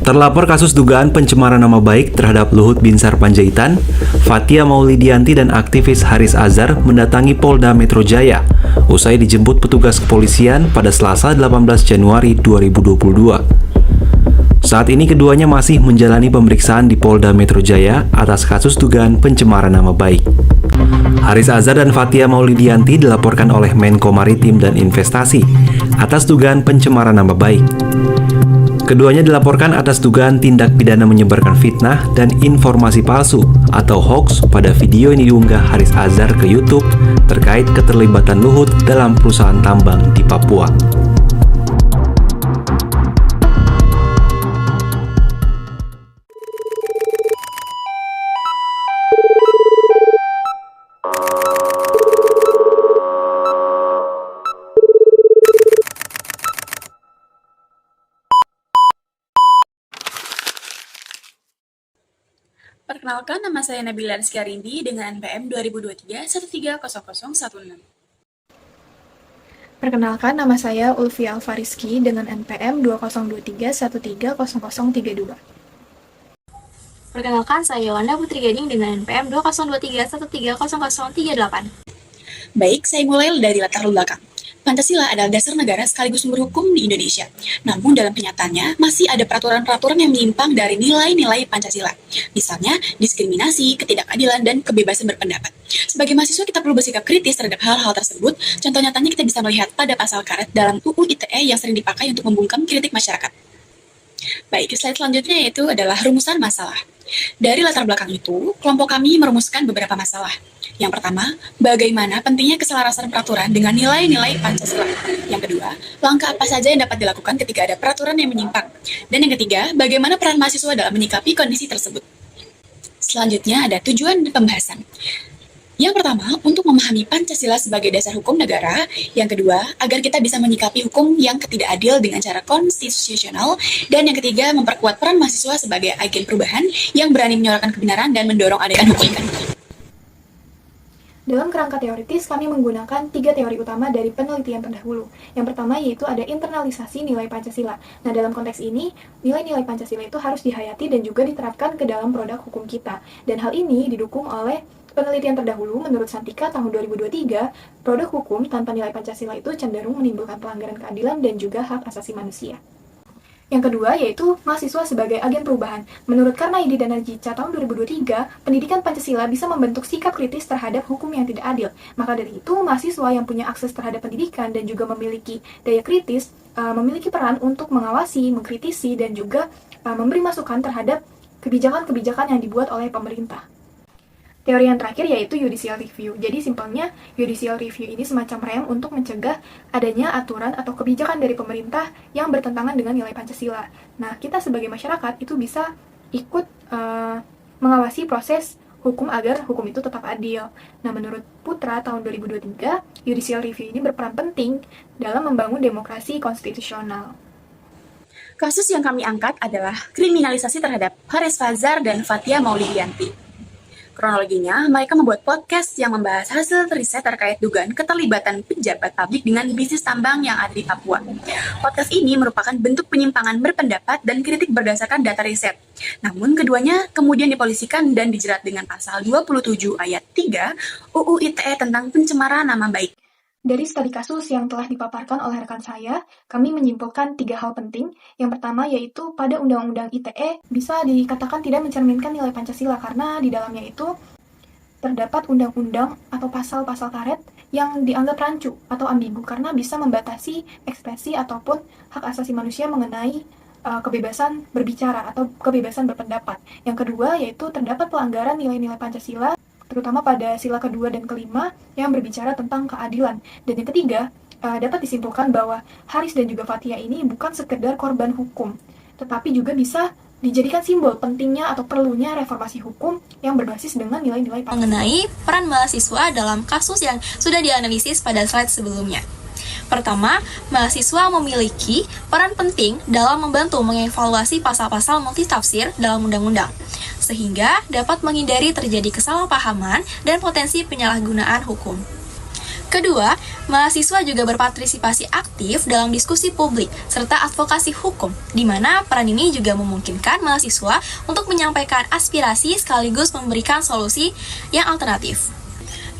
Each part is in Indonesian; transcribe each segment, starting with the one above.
Terlapor kasus dugaan pencemaran nama baik terhadap Luhut Binsar Panjaitan, Fathia Maulidianti dan aktivis Haris Azhar mendatangi Polda Metro Jaya usai dijemput petugas kepolisian pada Selasa 18 Januari 2022. Saat ini keduanya masih menjalani pemeriksaan di Polda Metro Jaya atas kasus dugaan pencemaran nama baik. Haris Azhar dan Fathia Maulidianti dilaporkan oleh Menko Maritim dan Investasi atas dugaan pencemaran nama baik. Keduanya dilaporkan atas dugaan tindak pidana menyebarkan fitnah dan informasi palsu atau hoax pada video yang diunggah Haris Azhar ke YouTube terkait keterlibatan Luhut dalam perusahaan tambang di Papua. Perkenalkan, nama saya Nabila Rizky Arindi dengan NPM 2023-130016. Perkenalkan, nama saya Ulfi Alfariski dengan NPM 2023-130032. Perkenalkan, saya Yolanda Putri Gading dengan NPM 2023-130038. Baik, saya mulai dari latar belakang. Pancasila adalah dasar negara sekaligus sumber hukum di Indonesia. Namun dalam kenyataannya, masih ada peraturan-peraturan yang menyimpang dari nilai-nilai Pancasila. Misalnya, diskriminasi, ketidakadilan, dan kebebasan berpendapat. Sebagai mahasiswa, kita perlu bersikap kritis terhadap hal-hal tersebut. Contoh nyatanya kita bisa melihat pada pasal karet dalam UU ITE yang sering dipakai untuk membungkam kritik masyarakat. Baik, slide selanjutnya yaitu adalah rumusan masalah. Dari latar belakang itu, kelompok kami merumuskan beberapa masalah. Yang pertama, bagaimana pentingnya keselarasan peraturan dengan nilai-nilai Pancasila. Yang kedua, langkah apa saja yang dapat dilakukan ketika ada peraturan yang menyimpang. Dan yang ketiga, bagaimana peran mahasiswa dalam menyikapi kondisi tersebut. Selanjutnya ada tujuan pembahasan. Yang pertama, untuk memahami Pancasila sebagai dasar hukum negara. Yang kedua, agar kita bisa menyikapi hukum yang tidak adil dengan cara konstitusional. Dan yang ketiga, memperkuat peran mahasiswa sebagai agen perubahan yang berani menyuarakan kebenaran dan mendorong adanya hukum. Dalam kerangka teoritis, kami menggunakan 3 teori utama dari penelitian terdahulu. Yang pertama yaitu ada internalisasi nilai Pancasila. Nah, dalam konteks ini, nilai-nilai Pancasila itu harus dihayati dan juga diterapkan ke dalam produk hukum kita. Dan hal ini didukung oleh penelitian terdahulu. Menurut Santika tahun 2023, produk hukum tanpa nilai Pancasila itu cenderung menimbulkan pelanggaran keadilan dan juga hak asasi manusia. Yang kedua yaitu mahasiswa sebagai agen perubahan. Menurut Karnaidi dan Narjica tahun 2023, pendidikan Pancasila bisa membentuk sikap kritis terhadap hukum yang tidak adil. Maka dari itu, mahasiswa yang punya akses terhadap pendidikan dan juga memiliki daya kritis, memiliki peran untuk mengawasi, mengkritisi, dan juga memberi masukan terhadap kebijakan-kebijakan yang dibuat oleh pemerintah. Teori yang terakhir yaitu judicial review. Jadi simpelnya, judicial review ini semacam rem untuk mencegah adanya aturan atau kebijakan dari pemerintah yang bertentangan dengan nilai Pancasila. Nah, kita sebagai masyarakat itu bisa ikut mengawasi proses hukum agar hukum itu tetap adil. Nah, menurut Putra tahun 2023, judicial review ini berperan penting dalam membangun demokrasi konstitusional. Kasus yang kami angkat adalah kriminalisasi terhadap Haris Azhar dan Fathia Maulidianti. Kronologinya, mereka membuat podcast yang membahas hasil riset terkait dugaan keterlibatan pejabat publik dengan bisnis tambang yang ada di Papua. Podcast ini merupakan bentuk penyimpangan berpendapat dan kritik berdasarkan data riset. Namun keduanya kemudian dipolisikan dan dijerat dengan pasal 27 ayat 3 UU ITE tentang pencemaran nama baik. Dari studi kasus yang telah dipaparkan oleh rekan saya, kami menyimpulkan 3 hal penting. Yang pertama yaitu pada Undang-Undang ITE bisa dikatakan tidak mencerminkan nilai Pancasila karena di dalamnya itu terdapat undang-undang atau pasal-pasal karet yang dianggap rancu atau ambigu karena bisa membatasi ekspresi ataupun hak asasi manusia mengenai kebebasan berbicara atau kebebasan berpendapat. Yang kedua yaitu terdapat pelanggaran nilai-nilai Pancasila terutama pada sila kedua dan kelima yang berbicara tentang keadilan. Dan yang ketiga, dapat disimpulkan bahwa Haris dan juga Fathia ini bukan sekedar korban hukum, tetapi juga bisa dijadikan simbol pentingnya atau perlunya reformasi hukum yang berbasis dengan nilai-nilai Pancasila. Mengenai peran mahasiswa dalam kasus yang sudah dianalisis pada slide sebelumnya. Pertama, mahasiswa memiliki peran penting dalam membantu mengevaluasi pasal-pasal multitafsir dalam undang-undang, sehingga dapat menghindari terjadi kesalahpahaman dan potensi penyalahgunaan hukum. Kedua, mahasiswa juga berpartisipasi aktif dalam diskusi publik serta advokasi hukum, di mana peran ini juga memungkinkan mahasiswa untuk menyampaikan aspirasi sekaligus memberikan solusi yang alternatif.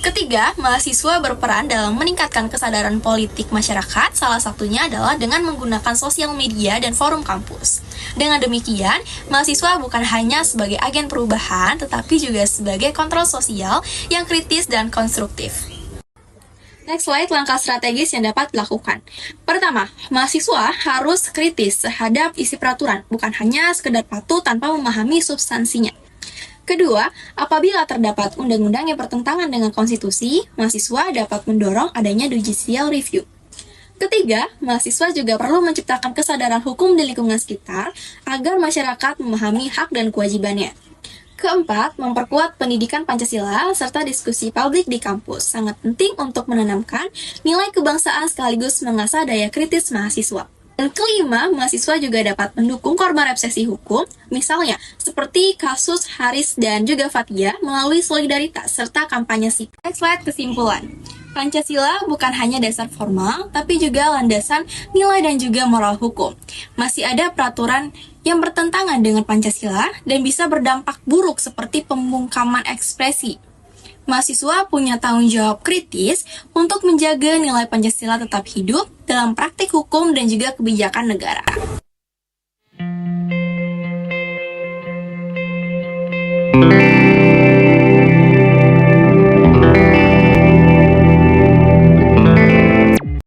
Ketiga, mahasiswa berperan dalam meningkatkan kesadaran politik masyarakat, salah satunya adalah dengan menggunakan sosial media dan forum kampus. Dengan demikian, mahasiswa bukan hanya sebagai agen perubahan, tetapi juga sebagai kontrol sosial yang kritis dan konstruktif. Next slide, langkah strategis yang dapat dilakukan. Pertama, mahasiswa harus kritis terhadap isi peraturan, bukan hanya sekedar patuh tanpa memahami substansinya. Kedua, apabila terdapat undang-undang yang bertentangan dengan konstitusi, mahasiswa dapat mendorong adanya judicial review. Ketiga, mahasiswa juga perlu menciptakan kesadaran hukum di lingkungan sekitar agar masyarakat memahami hak dan kewajibannya. Keempat, memperkuat pendidikan Pancasila serta diskusi publik di kampus. Sangat penting untuk menanamkan nilai kebangsaan sekaligus mengasah daya kritis mahasiswa. Dan kelima, mahasiswa juga dapat mendukung korban represesi hukum, misalnya seperti kasus Haris dan juga Fathia melalui solidaritas serta kampanye sipil. Next slide, kesimpulan. Pancasila bukan hanya dasar formal, tapi juga landasan nilai dan juga moral hukum. Masih ada peraturan yang bertentangan dengan Pancasila dan bisa berdampak buruk seperti pembungkaman ekspresi. Mahasiswa punya tanggung jawab kritis untuk menjaga nilai Pancasila tetap hidup dalam praktik hukum dan juga kebijakan negara.